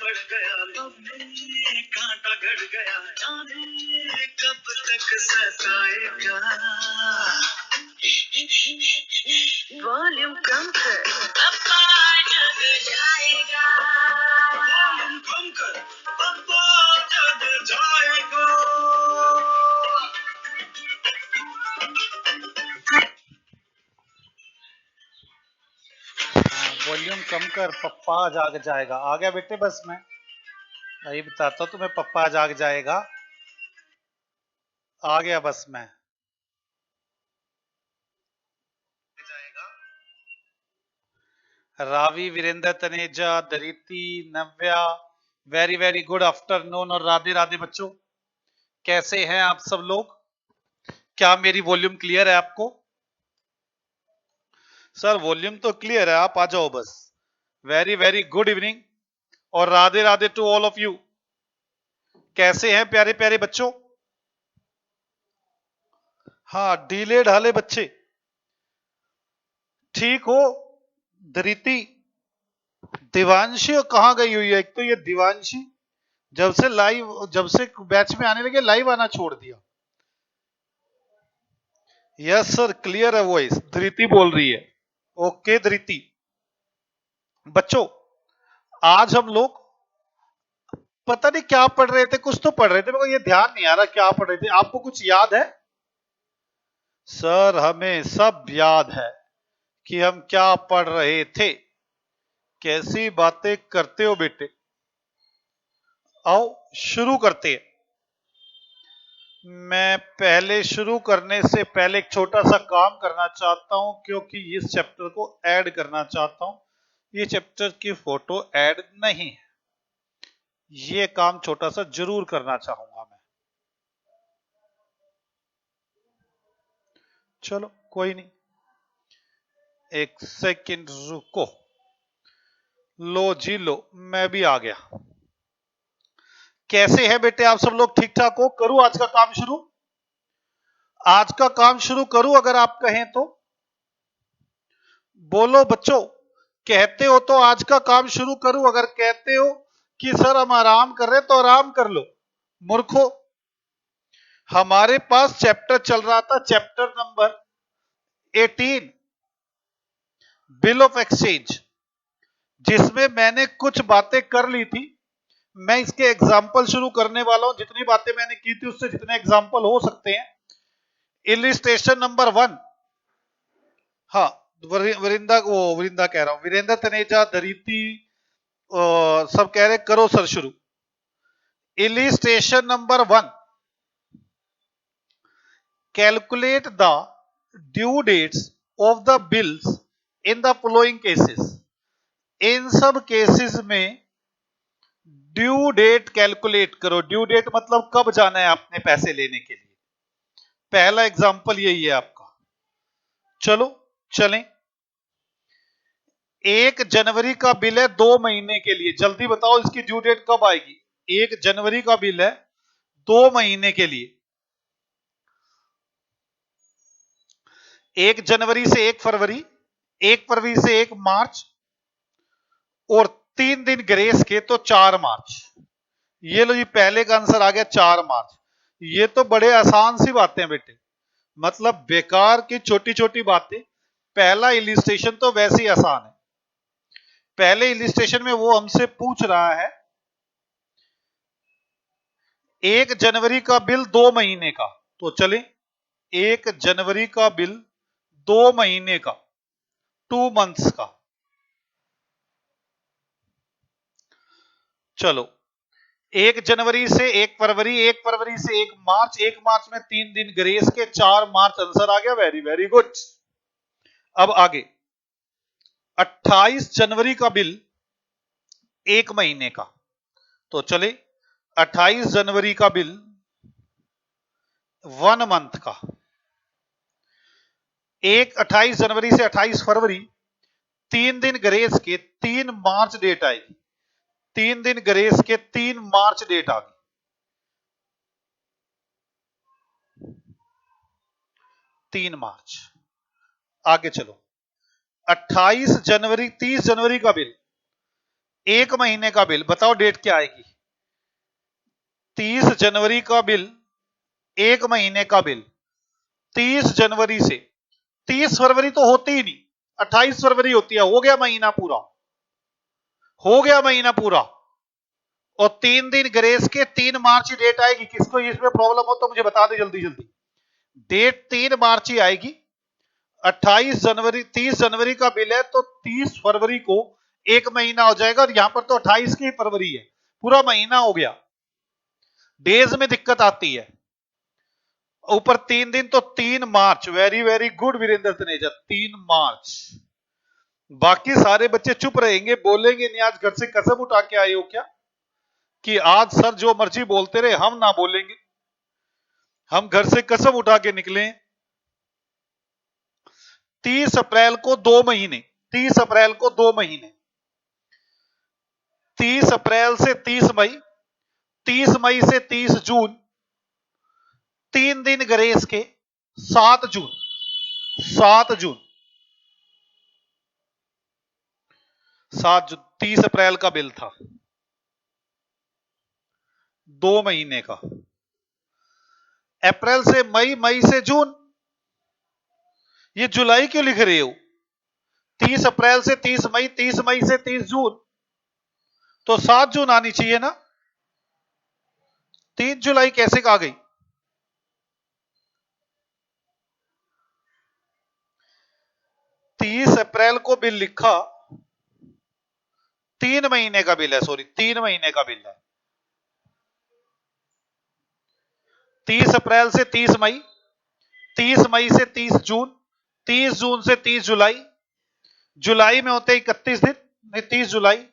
बढ़ गया, लब में कांटा गड़ गया, जाने कब तक सताएगा। वॉल्यूम कम कर, पप्पा जग जाएगा। वॉल्यूम कम कर, पप्पा जग जाएगा। वॉल्यूम कम कर, पप्पा जाग जाएगा। आ गया बेटे, बस मैं यही बताता हूँ तुम्हें, पप्पा जाग जाएगा। आ गया बस मैं। रावी, वीरेंद्र, तनेजा, धरिती, नव्या, वेरी वेरी गुड आफ्टरनून और राधे राधे बच्चों। कैसे हैं आप सब लोग? क्या मेरी वॉल्यूम क्लियर है आपको? सर वॉल्यूम तो क्लियर है, आप आ जाओ बस। वेरी वेरी गुड इवनिंग और Radhe Radhe to all of you. कैसे हैं प्यारे प्यारे बच्चों? हाँ, डीलेड हाले बच्चे ठीक हो? धरिती, दिवांशी कहाँ गई हुई है? एक तो ये दिवांशी जब से बैच में आने लगे लाइव आना छोड़ दिया। यस सर, क्लियर है वॉइस। धृति बोल रही है। ओके धृति। बच्चों, आज हम लोग पता नहीं क्या पढ़ रहे थे, कुछ तो पढ़ रहे थे, मेरे को ये ध्यान नहीं आ रहा क्या पढ़ रहे थे। आपको कुछ याद है? सर हमें सब याद है कि हम क्या पढ़ रहे थे। कैसी बातें करते हो बेटे। आओ शुरू करते हैं। मैं पहले शुरू करने से पहले एक छोटा सा काम करना चाहता हूं, क्योंकि इस चैप्टर को ऐड करना चाहता हूं। ये चैप्टर की फोटो ऐड नहीं है, ये काम छोटा सा जरूर करना चाहूंगा मैं। चलो कोई नहीं, एक सेकंड रुको। लो जी लो, मैं भी आ गया। कैसे है बेटे आप सब लोग? ठीक ठाक हो? करूं आज का काम शुरू? आज का काम शुरू करूं अगर आप कहें तो? बोलो बच्चों, कहते हो तो आज का काम शुरू करूं? अगर कहते हो कि सर हम आराम कर रहे तो आराम कर लो। मूर्खो, हमारे पास चैप्टर चल रहा था, chapter number 18 bill of exchange, जिसमें मैंने कुछ बातें कर ली थी। मैं इसके एग्जाम्पल शुरू करने वाला हूं। जितनी बातें मैंने की थी उससे जितने एग्जाम्पल हो सकते हैं। Illustration number 1। हाँ, वरिंदा कह रहा हूं, वीरेंद्र, तनेजा, धरिती सब कह रहे करो सर शुरू। Illustration number 1, calculate the due dates of the bills in the following cases. इन सब केसेस में ड्यू डेट कैलकुलेट करो। ड्यू डेट मतलब कब जाना है आपने पैसे लेने के लिए। पहला एग्जांपल यही है आपका। चलो चलें। 1 जनवरी का बिल है 2 महीने के लिए। जल्दी बताओ इसकी ड्यू डेट कब आएगी? 1 जनवरी का बिल है 2 महीने के लिए। 1 जनवरी से 1 फरवरी, 1 फरवरी से 1 मार्च और 3 दिन ग्रेस के तो 4 मार्च। ये लो जी, पहले का आंसर आ गया 4 मार्च। ये तो बड़े आसान सी बातें हैं बेटे, मतलब बेकार की छोटी छोटी बातें। पहला इलिस्ट्रेशन तो वैसे ही आसान है। पहले इलिस्ट्रेशन में वो हमसे पूछ रहा है 1 जनवरी का बिल 2 महीने का। तो चले, 1 जनवरी का बिल 2 महीने का, 2 मंथ्स का। चलो, 1 जनवरी से 1 फरवरी, 1 फरवरी से 1 मार्च, 1 मार्च में 3 दिन ग्रेस के, 4 मार्च आंसर आ गया। Very very good. अब आगे, 28 जनवरी का बिल 1 महीने का। तो चले, 28 जनवरी का बिल 1 मंथ का। 28 जनवरी से 28 फरवरी, 3 दिन ग्रेस के, 3 मार्च डेट आएगी। 3 दिन ग्रेस के 3 मार्च डेट आ गई। 3 मार्च। आगे चलो, 28 जनवरी, 30 जनवरी का बिल एक महीने का बिल, बताओ डेट क्या आएगी? 30 जनवरी का बिल, एक महीने का बिल 30 जनवरी से 30 फरवरी तो होती ही नहीं, 28 फरवरी होती है। हो गया महीना पूरा, हो गया महीना पूरा। और 3 दिन ग्रेस के 3 मार्च की डेट आएगी। किसको इसमें प्रॉब्लम हो तो मुझे बता दे जल्दी जल्दी। डेट 3 मार्च ही आएगी। 28 जनवरी 30 जनवरी का बिल है तो 30 फरवरी को एक महीना हो जाएगा। और यहां पर तो 28 की फरवरी है, पूरा महीना हो गया। डेज में दिक्कत आती है। ऊपर 3 दिन तो 3 मार्च। Very very good Virendra Taneja, 3 मार्च। बाकी सारे बच्चे चुप रहेंगे, बोलेंगे नहीं। आज घर से कसम उठा के आए हो क्या कि आज सर जो मर्जी बोलते रहे, हम ना बोलेंगे? हम घर से कसम उठा के निकले। 30 अप्रैल को 2 महीने, 30 अप्रैल को 2 महीने, 30 अप्रैल से 30 मई, 30 मई से 30 जून, 3 दिन ग्रेस के 7 जून, 7 जून, 7 जून 30 अप्रैल का बिल था, 2 महीने का। अप्रैल से मई, मई से जून। ये जुलाई क्यों लिख रहे हो? 30 अप्रैल से 30 मई, 30 मई से 30 जून, तो 7 जून आनी चाहिए ना। 3 जुलाई कैसे आ गई? 30 अप्रैल को बिल लिखा, 3 महीने का बिल है, सॉरी 3 महीने का बिल है। 30 अप्रैल से 30 मई, 30 मई से 30 जून, 30 जून से 30 जुलाई, जुलाई में होते 31 दिन, नहीं 30 जुलाई,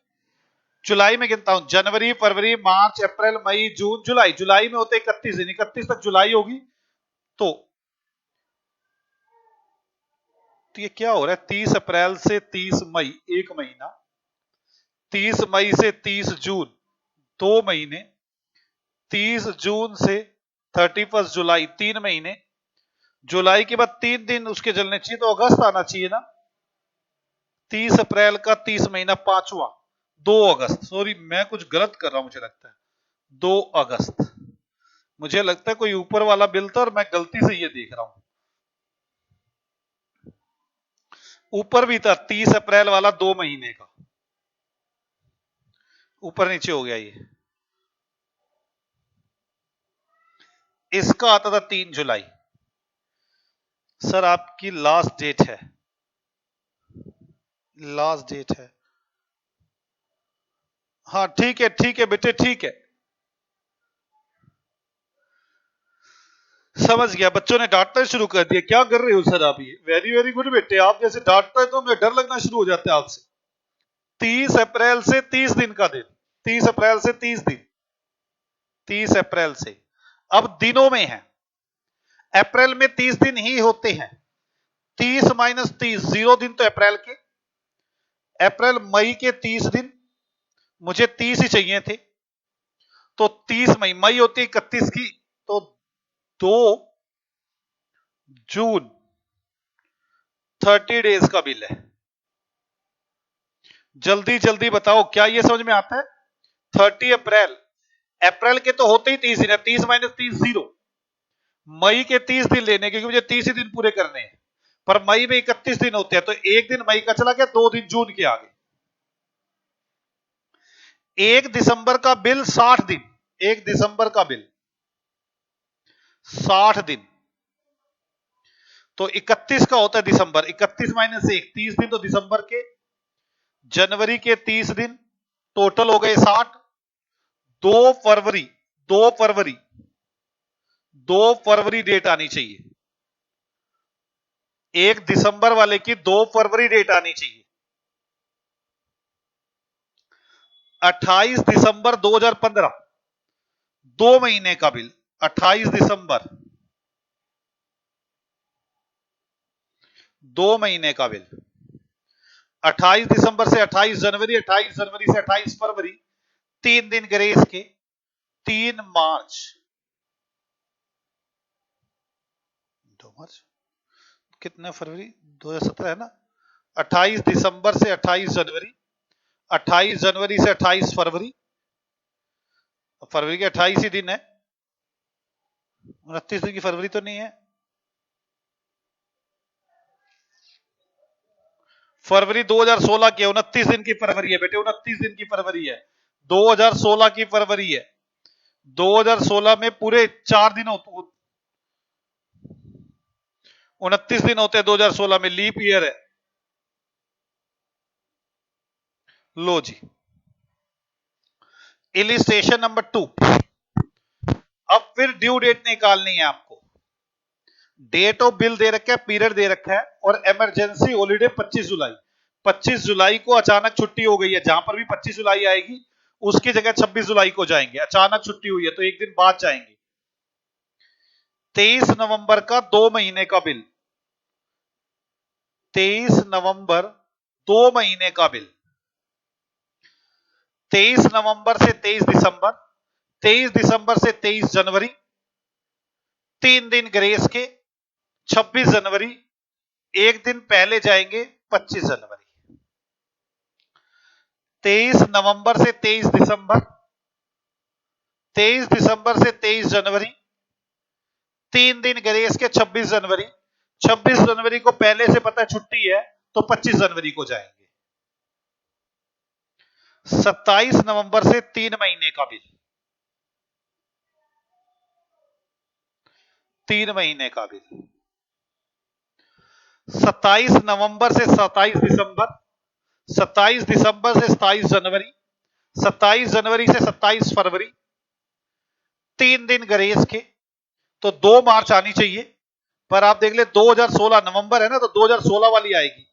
जुलाई में गिनता हूं जनवरी फरवरी मार्च अप्रैल मई जून जुलाई, जुलाई में होते 31 दिन, 31 तक जुलाई होगी। तो ये क्या हो रहा है? 30 अप्रैल से 30 मई एक महीना, 30 मई से 30 जून 2 महीने, 30 जून से 31 जुलाई 3 महीने, जुलाई के बाद 3 दिन उसके चलने चाहिए तो अगस्त आना चाहिए ना। 30 अप्रैल का 30 महीना पांचवा, 2 अगस्त। सॉरी मैं कुछ गलत कर रहा हूं, मुझे लगता है 2 अगस्त। मुझे लगता है कोई ऊपर वाला बिल था और मैं गलती से ये देख रहा हूं। ऊपर भी था 30 अप्रैल वाला 2 महीने का, ऊपर नीचे हो गया ये। इसका आता था 3 जुलाई। सर आपकी लास्ट डेट है, लास्ट डेट है। हाँ ठीक है बेटे, ठीक है, समझ गया। बच्चों ने डांटना शुरू कर दिया। क्या कर रहे हो सर आप? ये वेरी वेरी गुड बेटे, आप जैसे डांटता है तो हमें डर लगना शुरू हो जाता है आपसे। 30 अप्रैल से 30 दिन का दिन, 30 अप्रैल से 30 दिन, 30 अप्रैल से। अब दिनों में है, अप्रैल में 30 दिन ही होते हैं। 30 माइनस 30, 0 दिन तो अप्रैल के। अप्रैल मई के 30 दिन, मुझे 30 ही चाहिए थे तो 30 मई, मई होती है 31 की, तो 2 जून 30 डेज का बिल है। जल्दी जल्दी बताओ क्या ये समझ में आता है? 30 अप्रैल, अप्रैल के तो होते ही 30 दिन है, 30 माइनस 30 0। मई के 30 दिन लेने क्योंकि मुझे 30 ही दिन पूरे करने हैं, पर मई में 31 दिन होते हैं तो एक दिन मई का चला गया, 2 दिन जून के आ गए। 1 दिसंबर का बिल 60 दिन, 1 दिसंबर का बिल 60 दिन, तो 31 का होता है दिसंबर। 31 माइनस 1, 30 दिन तो दिसंबर के। जनवरी के 30 दिन, टोटल हो गए 60। 2 फरवरी, 2 फरवरी, 2 फरवरी डेट आनी चाहिए। 1 दिसंबर वाले की 2 फरवरी डेट आनी चाहिए। 28 दिसंबर 2015, 2 महीने का बिल, 28 दिसंबर, 2 महीने का बिल। 28 दिसंबर से 28 जनवरी, 28 जनवरी से 28 फरवरी, 3 दिन ग्रेस के, 3 मार्च, 2 मार्च कितना फरवरी 2017 है ना। 28 दिसंबर से 28 जनवरी, 28 जनवरी से 28 फरवरी, फरवरी के 28 ही दिन है, 29 दिन की फरवरी तो नहीं है। फरवरी 2016 की 29 दिन की फरवरी है बेटे, 29 दिन की फरवरी है, 2016 की फरवरी है। 2016 में पूरे 4 दिन होते, 29 दिन होते हैं 2016 में, लीप ईयर है। लो जी, इलिस्ट्रेशन नंबर 2। अब फिर ड्यू डेट निकालनी है आपको। डेट ऑफ बिल दे रखा है, पीरियड दे रखा है, और इमरजेंसी हॉलीडे 25 जुलाई। 25 जुलाई को अचानक छुट्टी हो गई है, जहां पर भी 25 जुलाई आएगी उसकी जगह 26 जुलाई को जाएंगे। अचानक छुट्टी हुई है तो एक दिन बाद जाएंगे। 23 नवंबर का 2 महीने का बिल, 23 नवंबर 2 महीने का बिल, 23 नवंबर से 23 दिसंबर, 23 दिसंबर से 23 जनवरी, 3 दिन ग्रेस के, 26 जनवरी, एक दिन पहले जाएंगे 25 जनवरी। 23 नवंबर से 23 दिसंबर, 23 दिसंबर से 23 जनवरी, 3 दिन ग्रेस के 26 जनवरी। 26 जनवरी को पहले से पता है छुट्टी है तो 25 जनवरी को जाएंगे। 27 नवंबर से 3 महीने का बिल, 3 महीने का बिल, 27 नवंबर से 27 दिसंबर, 27 दिसंबर से 27 जनवरी, 27 जनवरी से 27 फरवरी, 3 दिन ग्रेस के, तो 2 मार्च आनी चाहिए। पर आप देख ले 2016 नवंबर है ना, तो 2016 वाली आएगी,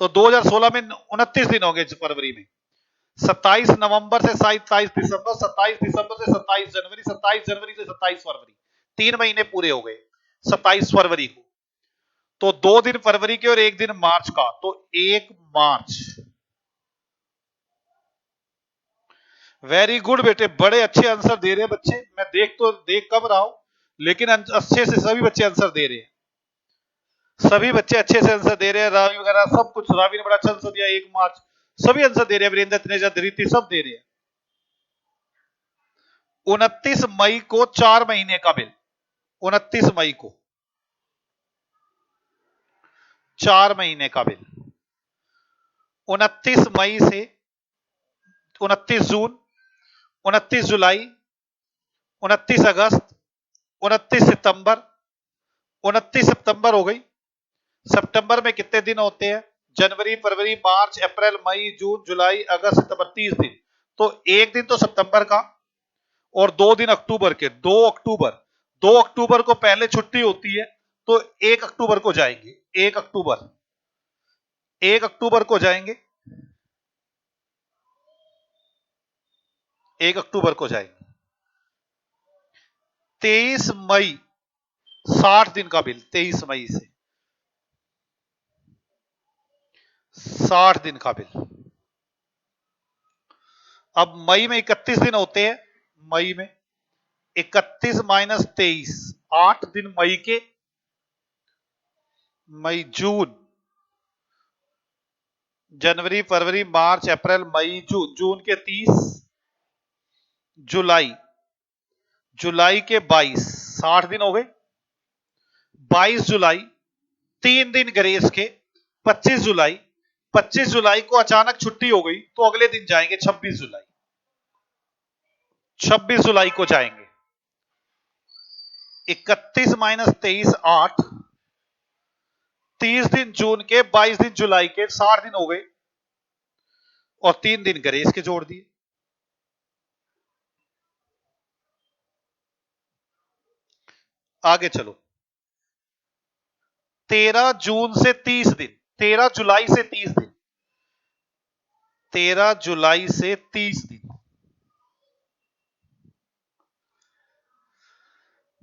तो 2016 में 29 दिन होंगे फरवरी में। 27 नवंबर से 27 दिसंबर, 27 दिसंबर से 27 जनवरी, 27 जनवरी से 27 फरवरी, 3 महीने पूरे हो गए 27 फरवरी को। तो 2 दिन फरवरी के और 1 दिन मार्च का, तो 1 मार्च। वेरी गुड बेटे, बड़े अच्छे आंसर दे रहे हैं बच्चे। मैं देख कब रहा हूं, लेकिन अच्छे से सभी बच्चे आंसर दे रहे हैं, सभी बच्चे अच्छे से आंसर दे रहे हैं। रावी वगैरह सब कुछ, रावी ने बड़ा अच्छा आंसर दिया 1 मार्च, सभी आंसर दे रहे हैं। वीरेंद्र, तनेजा, धृति सब दे रहे हैं। 29 मई को 4 महीने का बिल, 29 मई को 4 महीने का बिल, 29 मई से 29 जून, 29 जुलाई, 29 अगस्त, 29 सितंबर, 29 सितंबर हो गई। सितंबर में कितने दिन होते हैं? जनवरी, फरवरी, मार्च, अप्रैल, मई, जून, जुलाई, अगस्त, सितंबर, 30 दिन। तो एक दिन तो सितंबर का और 2 दिन अक्टूबर के। 2 अक्टूबर, 2 अक्टूबर को पहले छुट्टी होती है तो 1 अक्टूबर को जाएंगे। 1 अक्टूबर, 1 अक्टूबर को जाएंगे, 1 अक्टूबर को जाएंगे। 23 मई, 60 दिन का बिल, 23 मई से 60 दिन का बिल। अब मई में 31 दिन होते हैं, मई में 31 माइनस 23, 8 दिन मई के। मई, जून, जनवरी, फरवरी, मार्च, अप्रैल, मई, जून, जून के 30, जुलाई, जुलाई के 22, 60 दिन हो गए। 22 जुलाई, 3 दिन ग्रेस के, 25 जुलाई, 25 जुलाई को अचानक छुट्टी हो गई तो अगले दिन जाएंगे 26 जुलाई, 26 जुलाई को जाएंगे। 31 माइनस 23, 8, 30 दिन जून के, 22 दिन जुलाई के, 60 दिन हो गए और 3 दिन ग्रेस के जोड़ दिए। आगे चलो, 13 जून से 30 दिन, 13 जुलाई से 30 दिन, 13 जुलाई से 30 दिन,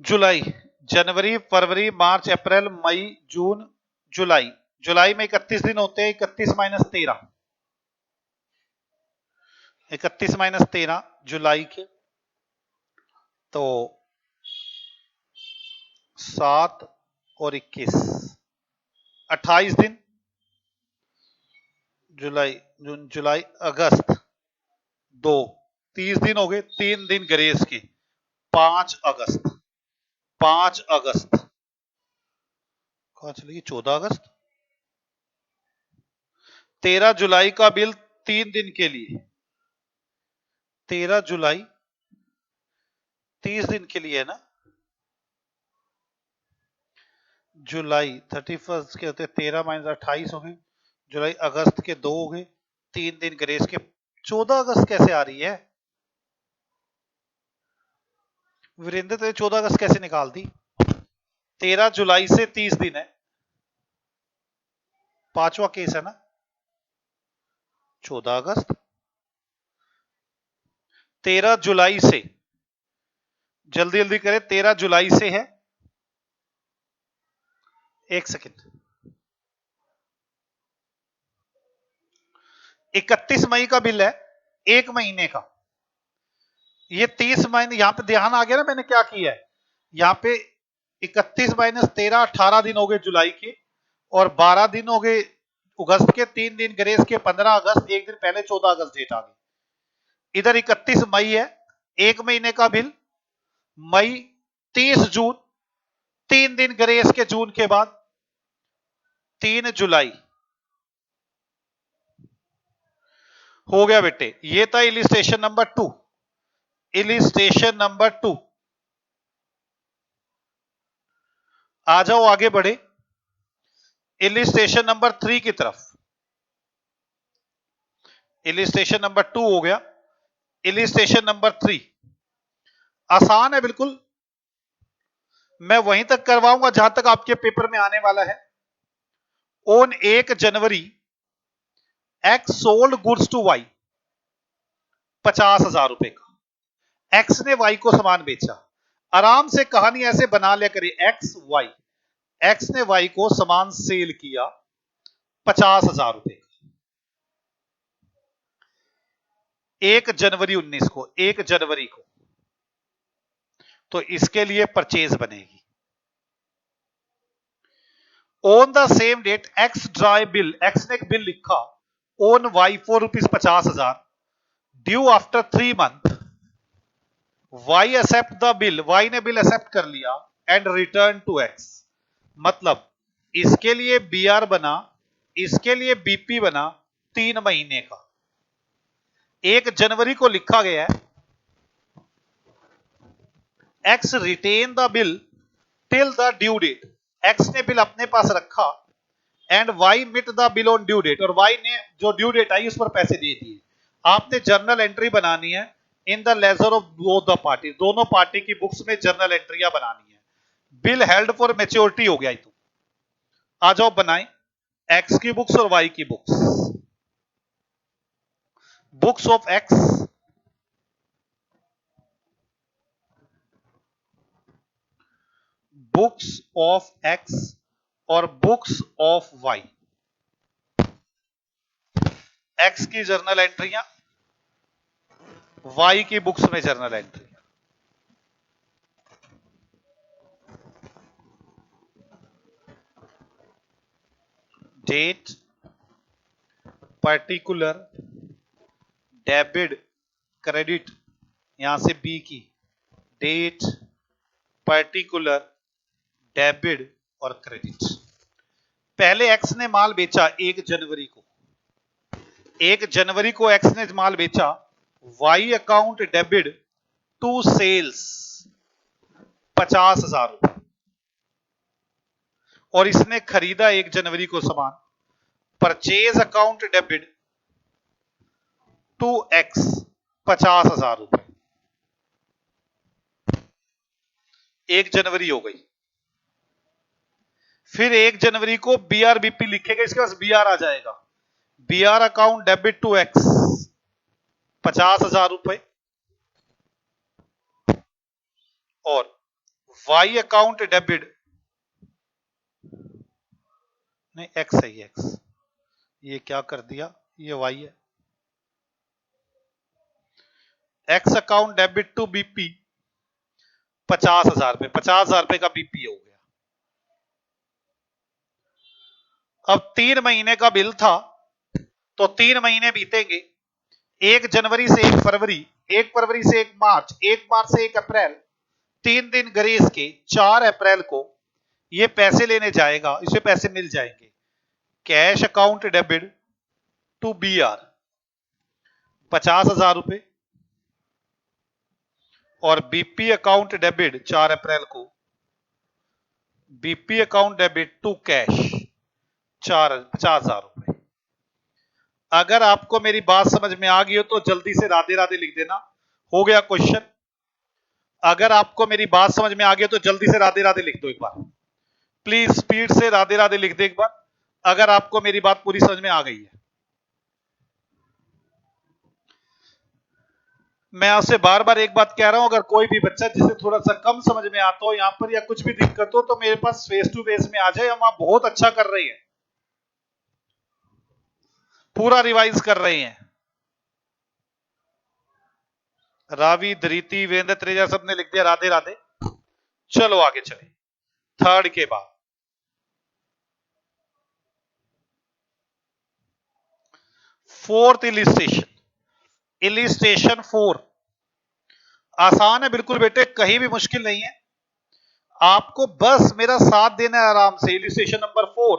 जुलाई, जनवरी, फरवरी, मार्च, अप्रैल, मई, जून, जुलाई, जुलाई में 31 दिन होते हैं। 31 माइनस 13, 31 माइनस 13 जुलाई के, तो 7 और 21, 28 दिन। जुलाई, जून, जुलाई, अगस्त, 2, 30 दिन हो गए, 3 दिन ग्रेस के, 5 अगस्त, 5 अगस्त, कहां चली गई, 14 अगस्त, 13 जुलाई का बिल 3 दिन के लिए, 13 जुलाई 30 दिन के लिए है ना, जुलाई 31 के होते 13 माइनस 28 हो गए, जुलाई अगस्त के 2 हो गए, 3 दिन ग्रेस के, 14 अगस्त कैसे आ रही है वीरेंद्र, तेरे 14 अगस्त कैसे निकाल दी, 13 जुलाई से 30 दिन है, 5वां केस है ना, 14 अगस्त, 13 जुलाई से, जल्दी जल्दी करें, 13 जुलाई से है, एक सेकंड, 31 मई का बिल है, 1 महीने का, ये 30 महीने, यहां पे ध्यान आ गया ना मैंने क्या किया है, यहां पे 31 माइनस 13, 18 दिन हो गए जुलाई के, और 12 दिन हो गए अगस्त के, 3 दिन ग्रेस के, 15 अगस्त, एक दिन पहले 14 अगस्त डेट आ गई, इधर 31 मई है, 1 महीने का बिल, मई, 30 जून, 3 दिन ग्रेस के जून के बाद, 3 जुलाई, हो गया बेटे, ये था इलिस्ट्रेशन नंबर 2, इलिस्ट्रेशन नंबर 2, आ जाओ आगे बढ़े इलिस्ट्रेशन नंबर 3 की तरफ, इलिस्ट्रेशन नंबर 2 हो गया, इलिस्ट्रेशन नंबर 3 आसान है बिल्कुल, मैं वहीं तक करवाऊंगा जहां तक आपके पेपर में आने वाला है, on 1 January X sold goods to Y, 50,000 रुपए का, एक्स ने वाई को सामान बेचा, आराम से कहानी ऐसे बना लिया करिए, एक्स वाई, एक्स ने वाई को सामान सेल किया 50,000 रुपए का, 1 जनवरी 19 को, 1 जनवरी को, तो इसके लिए परचेज बनेगी, on the same date X drew bill, X ने एक बिल लिखा on Y for ₹50,000 due after 3 month, Y accept the bill, Y ने बिल एक्सेप्ट कर लिया एंड रिटर्न टू एक्स, मतलब इसके लिए बीआर बना, इसके लिए बीपी बना 3 महीने का, 1 जनवरी को लिखा गया है X retain the bill till the due date, X ने बिल अपने पास रखा and Y met the bill on due date, और वाई ने जो ड्यू डेट आई उस पर पैसे दे दिए, आपने जर्नल एंट्री बनानी है in the laser of both the party, दोनों पार्टी की बुक्स में जर्नल एंट्रियां बनानी है, बिल हेल्ड फॉर मैच्योरिटी हो गया, तो आ जाओ बनाएं एक्स की बुक्स और वाई की books, books of X, books of X और बुक्स ऑफ वाई, एक्स की जर्नल एंट्रियां, वाई की बुक्स में journal entry, date, particular, debit, credit, यहां से बी की, डेट, पर्टिकुलर, डेबिट और क्रेडिट, पहले एक्स ने माल बेचा 1 जनवरी को, 1 जनवरी को एक्स ने माल बेचा, Y account debit to sales 50,000 रुपए, और इसने खरीदा 1 जनवरी को सामान, purchase account debit to X 50,000 रुपए, 1 जनवरी हो गई, फिर 1 जनवरी को बीआरबीपी लिखेगा, इसके पास बीआर आ जाएगा, BR account debit to X 50,000 रुपए, और वाई अकाउंट डेबिट, नहीं एक्स है, ये एक्स, ये क्या कर दिया, ये वाई है, X account debit to BP 50,000 रुपए, 50,000 रुपए का बीपी हो गया, अब 3 महीने का बिल था तो 3 महीने बीतेंगे, 1 जनवरी से 1 फरवरी, 1 फरवरी से 1 मार्च, 1 मार्च से 1 अप्रैल, 3 दिन ग्रेस के 4 अप्रैल को ये पैसे लेने जाएगा, इसे पैसे मिल जाएंगे। Cash account debit to BR 50,000 रुपए और BP अकाउंट डेबिट 4 अप्रैल को, BP account debit to cash 50,000 रुपए। अगर आपको मेरी बात समझ में आ गई हो तो जल्दी से राधे राधे लिख देना, हो गया क्वेश्चन। अगर आपको मेरी बात समझ में आ गई हो तो जल्दी से राधे राधे लिख दो एक बार, प्लीज स्पीड से राधे राधे लिख दे एक बार, अगर आपको मेरी बात पूरी समझ में आ गई है। मैं आपसे बार बार एक बात कह रहा हूं, अगर कोई भी बच्चा जिसे थोड़ा सा कम समझ में आता हो यहां पर या कुछ भी दिक्कत हो तो मेरे पास फेस टू फेस में आ जाए, हम आप बहुत अच्छा कर रहे हैं, पूरा रिवाइज कर रहे हैं। रावी, धरीति, वेंद्र, त्रेजा सबने लिख दिया राधे राधे। चलो आगे चले, थर्ड के बाद फोर्थ इलिस्ट्रेशन, इलिस्ट्रेशन 4 आसान है बिल्कुल बेटे, कहीं भी मुश्किल नहीं है, आपको बस मेरा साथ देना है आराम से। Illustration number 4,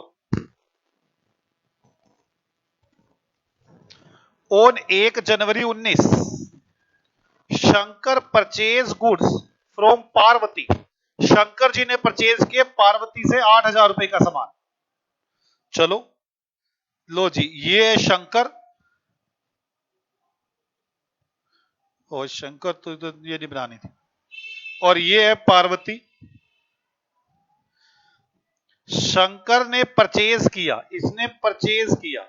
on 1 January 19 Shankar purchase goods from Parvati, Shankar ji ने परचेज किए पार्वती से 8,000 रुपए का सामान। चलो लो जी, ये है शंकर, और शंकर तो ये नहीं बनानी थी, और ये है पार्वती। शंकर ने परचेज किया, इसने परचेज किया,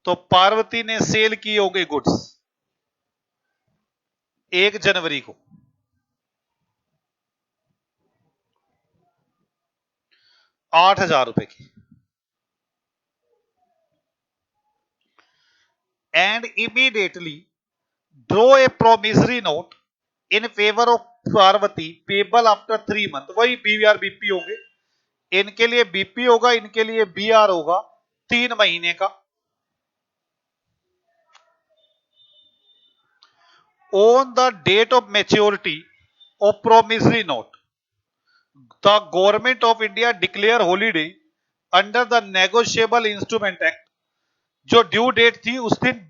तो पार्वती ने सेल किए होंगे गुड्स 1 जनवरी को, 8,000 रुपए की, and immediately draw a promissory note in favour of Parvati payable after 3 month. वही BR BP होंगे, इनके लिए BP होगा, इनके लिए BR होगा, 3 महीने का। On the date of maturity of promissory note the government of India declare holiday under the negotiable instrument act. जो ड्यू डेट थी उस दिन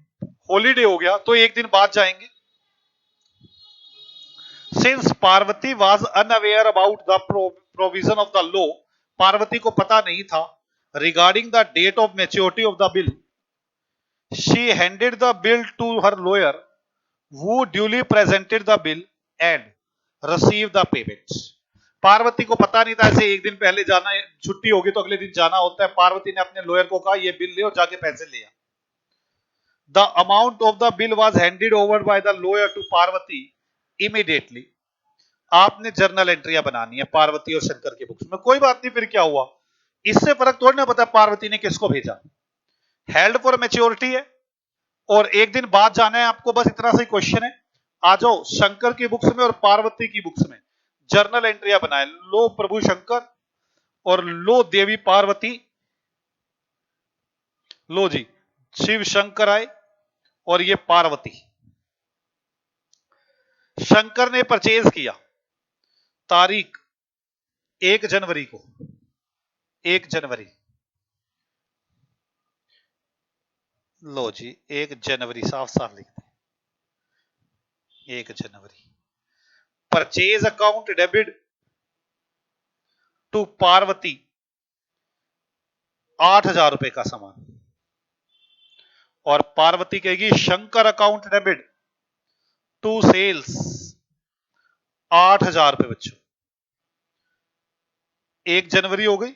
हॉलीडे हो गया, तो एक दिन बाद जाएंगे। Since Parvati was unaware about the provision of the law, Parvati को पता नहीं था regarding the date of maturity of the bill, she handed the bill to her lawyer who duly presented the bill and received the payments। Parvati को पता नहीं था ऐसे एक दिन पहले जाना है, छुट्टी होगी तो अगले दिन जाना होता है। पार्वती ने अपने लॉयर को कहा ये बिल ले और जाके पैसे ले आ। The amount of the bill was handed over by the lawyer to Parvati immediately. आपने जर्नल एंट्रियां बनानी है पार्वती और शंकर के बुक्स में, कोई बात नहीं, फिर क्या हुआ, इससे फर्क थोड़ी ना पता पार्वती ने किसको भेजा। हेल्ड फॉर मैच्योरिटी है और एक दिन बाद जाना है आपको, बस इतना सा क्वेश्चन है। आ जाओ शंकर की बुक्स में और पार्वती की बुक्स में जर्नल एंट्रियां बनाए, लो प्रभु शंकर और लो देवी पार्वती, लो जी शिव शंकर आए और ये पार्वती। शंकर ने परचेज किया तारीख 1 जनवरी को, 1 जनवरी, लो जी 1 जनवरी साफ साफ लिख दे, 1 जनवरी। Purchase account debit to Parvati 8,000 रुपए का सामान, और पार्वती कहेगी Shankar account debit to sales 8,000 रुपए। बच्चों 1 जनवरी हो गई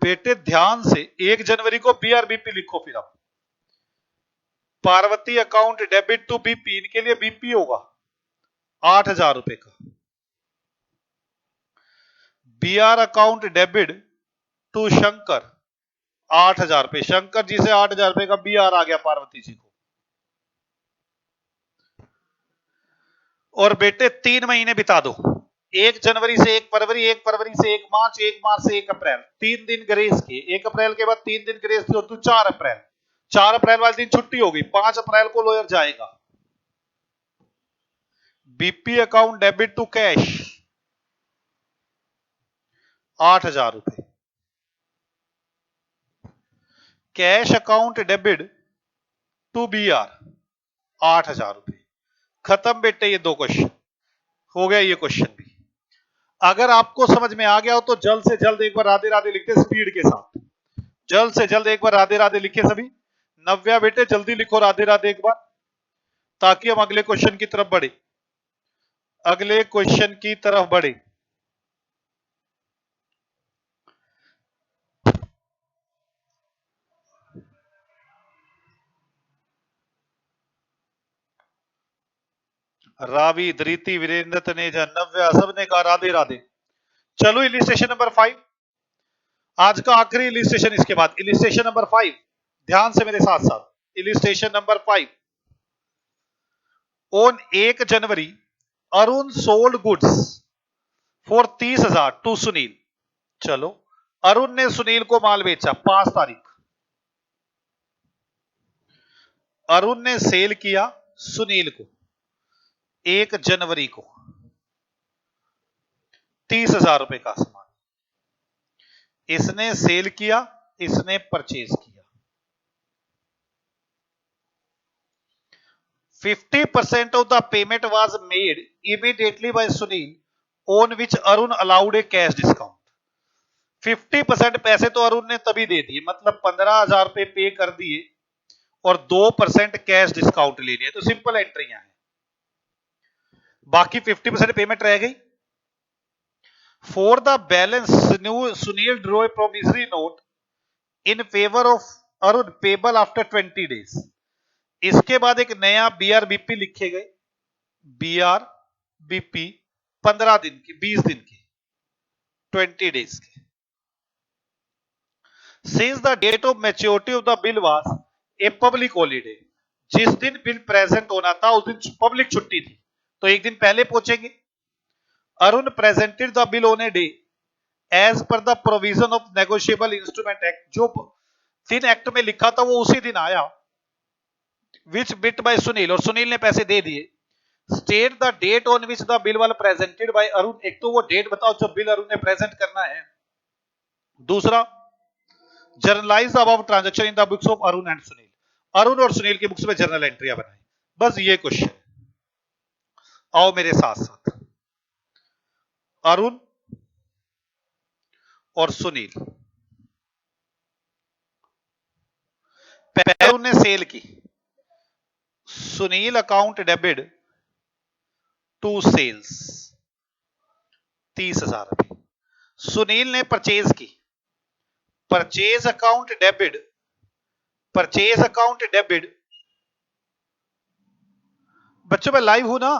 बेटे, ध्यान से 1 जनवरी को BRBP लिखो। फिर आप Parvati account debit to BP, इनके लिए BP होगा 8,000 रुपए का। BR account debit to Shankar 8,000 रुपए, शंकर जी से 8,000 रुपए का BR आ गया पार्वती जी को। और बेटे 3 महीने बिता दो, 1 जनवरी से 1 फरवरी, 1 फरवरी से 1 मार्च, 1 मार्च से 1 अप्रैल, 3 दिन ग्रेस के, 1 अप्रैल के बाद 3 दिन ग्रेस की, तो 4 अप्रैल, 4 अप्रैल वाले दिन छुट्टी होगी, 5 अप्रैल को लॉयर जाएगा। BP account debit to cash 8,000 रुपए, cash account debit to BR 8,000 रुपए। खत्म बेटे, ये 2 क्वेश्चन हो गया। ये क्वेश्चन भी अगर आपको समझ में आ गया हो तो जल्द से जल्द एक बार राधे राधे लिखते स्पीड के साथ, जल्द से जल्द एक बार राधे राधे लिखे सभी। नव्या बेटे जल्दी लिखो राधे राधे एक बार, ताकि हम अगले क्वेश्चन की तरफ बढ़े, अगले क्वेश्चन की तरफ बढ़े। रावी, धृति, वीरेंद्र, तनेजा, नव्या, सबने कहा राधे राधे। चलो इलिस्ट्रेशन नंबर 5, आज का आखिरी इलिस्ट्रेशन, इसके बाद इलिस्ट्रेशन नंबर 5, ध्यान से मेरे साथ साथ। Illustration number 5, on 1 January Arun sold goods for 30,000 to Sunil. चलो, अरुण ने सुनील को माल बेचा 5 तारीख, अरुण ने सेल किया सुनील को 1 जनवरी को 30,000 रुपए का सामान, इसने सेल किया, इसने परचेज किया। 50% of the payment was made immediately by Sunil, on which Arun allowed a cash discount. 50% पैसे तो अरुण ने तभी दे दिए, मतलब 15,000 रुपए पे कर दिए और 2% कैश डिस्काउंट ले लिया, तो सिंपल एंट्रियां हैं। बाकी 50% पेमेंट रह गई। For the balance Sunil draw a promissory note in favour of Arun payable after 20 days. इसके बाद एक नया बीआरबीपी लिखे गए, बीआरबीपी 15 दिन की, 20 दिन की, 20 डेज के। Since the date of maturity of the bill was a public holiday, जिस दिन बिल प्रेजेंट होना था उस दिन पब्लिक छुट्टी थी, तो एक दिन पहले पहुंचेंगे। Arun presented the bill on a day as per the provision of negotiable instrument act, जो फिन एक्ट में लिखा था वो उसी दिन आया, विच बिट बाय सुनील, और सुनील ने पैसे दे दिए। State the date on which the bill was presented by Arun, एक तो वो डेट बताओ जब बिल अरुण ने प्रेजेंट करना है। दूसरा, generalized about transaction in the books of Arun and Sunil, Arun और सुनील की बुक्स में जर्नल एंट्रियां बनाई। बस ये क्वेश्चन। आओ मेरे साथ साथ, अरुण और सुनील, पहले उन्हें सेल की, Sunil account debit to sales 30,000 रुपए। सुनील ने परचेज की, purchase account debit, purchase account debit. बच्चों मैं लाइव हूं ना,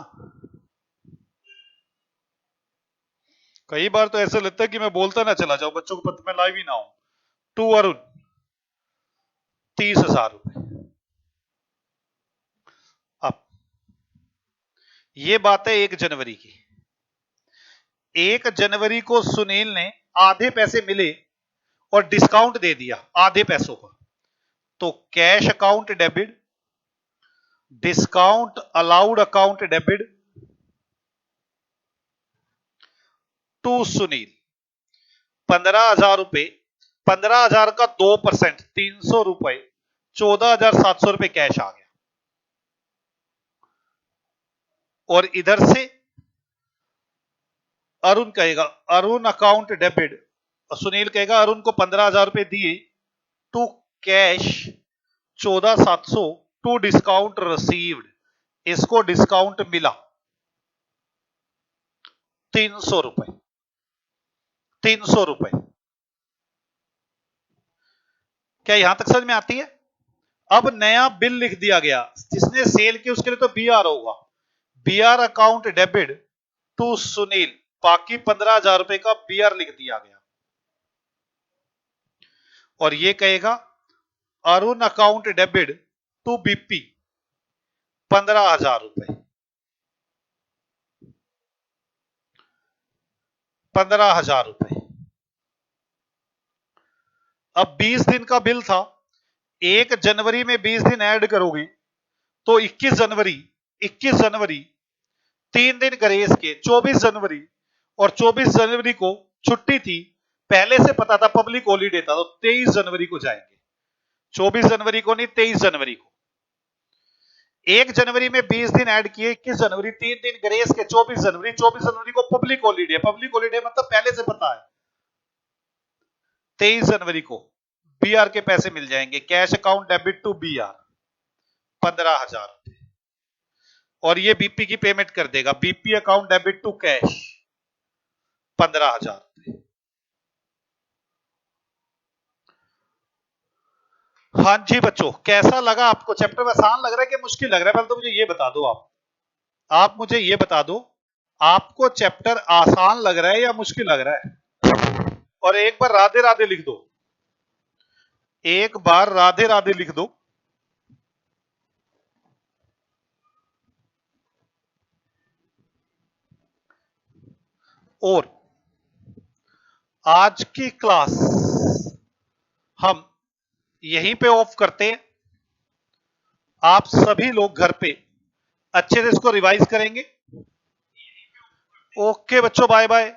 कई बार तो ऐसा लगता है कि मैं बोलता ना चला जाऊं, बच्चों को पता मैं लाइव ही ना हूं। टू अरुण 30,000 रुपए। अब ये बात है 1 जनवरी की, 1 जनवरी को सुनील ने आधे पैसे मिले और डिस्काउंट दे दिया आधे पैसों का, तो cash account debit, discount allowed account debit to Sunil 15,000 रुपए, 15,000 का 2% 300 रुपए, 14,700 रुपए कैश आ गया। और इधर से अरुण कहेगा अरुण अकाउंट डेबिट, सुनील कहेगा अरुण को 15,000 रुपए दिए to cash 14,700 to discount received, इसको डिस्काउंट मिला 300 रुपए, 300 रुपए। क्या यहां तक समझ में आती है? अब नया बिल लिख दिया गया, जिसने सेल की उसके लिए तो बीआर होगा, BR account debit to Sunil, बाकी 15,000 रुपए का बीआर लिख दिया गया। और ये कहेगा Arun account debit to BP 15,000 रुपए। 15,000 रुपए। अब 20 दिन का बिल था, 1 जनवरी में 20 दिन ऐड करोगे तो 21 जनवरी 3 दिन ग्रेस के 24 जनवरी, और 24 जनवरी को छुट्टी थी, पहले से पता था पब्लिक हॉलीडे था, तो 23 जनवरी को जाएंगे। 24 जनवरी को नहीं, 23 जनवरी को। 1 जनवरी में 20 दिन ऐड किए, 21 जनवरी, 3 दिन ग्रेस के 24 जनवरी, 24 जनवरी को पब्लिक हॉलीडे, पब्लिक हॉलीडे मतलब पहले से पता है। 23 जनवरी को बीआर के पैसे मिल जाएंगे, cash account debit to BR 15,000 रुपए, और ये बीपी की पेमेंट कर देगा, BP account debit to cash 15,000 रुपए। हाँ जी बच्चों, कैसा लगा आपको चैप्टर? आसान लग रहा है कि मुश्किल लग रहा है? पहले तो मुझे ये बता दो, आप मुझे ये बता दो, आपको चैप्टर आसान लग रहा है या मुश्किल लग रहा है? और एक बार राधे राधे लिख दो, एक बार राधे राधे लिख दो। और आज की क्लास हम यहीं पे ऑफ करते हैं। आप सभी लोग घर पे अच्छे से इसको रिवाइज करेंगे। ओके बच्चों, बाय बाय।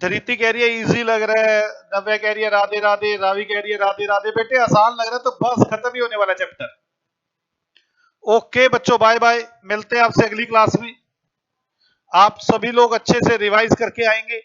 धरिती कह रही है इजी लग रहा है, नव्या कह रही है राधे राधे, रावी कह रही है राधे राधे। बेटे आसान लग रहा है तो बस खत्म ही होने वाला चैप्टर। ओके बच्चों, बाय बाय, मिलते हैं आपसे अगली क्लास में। आप सभी लोग अच्छे से रिवाइज करके आएंगे।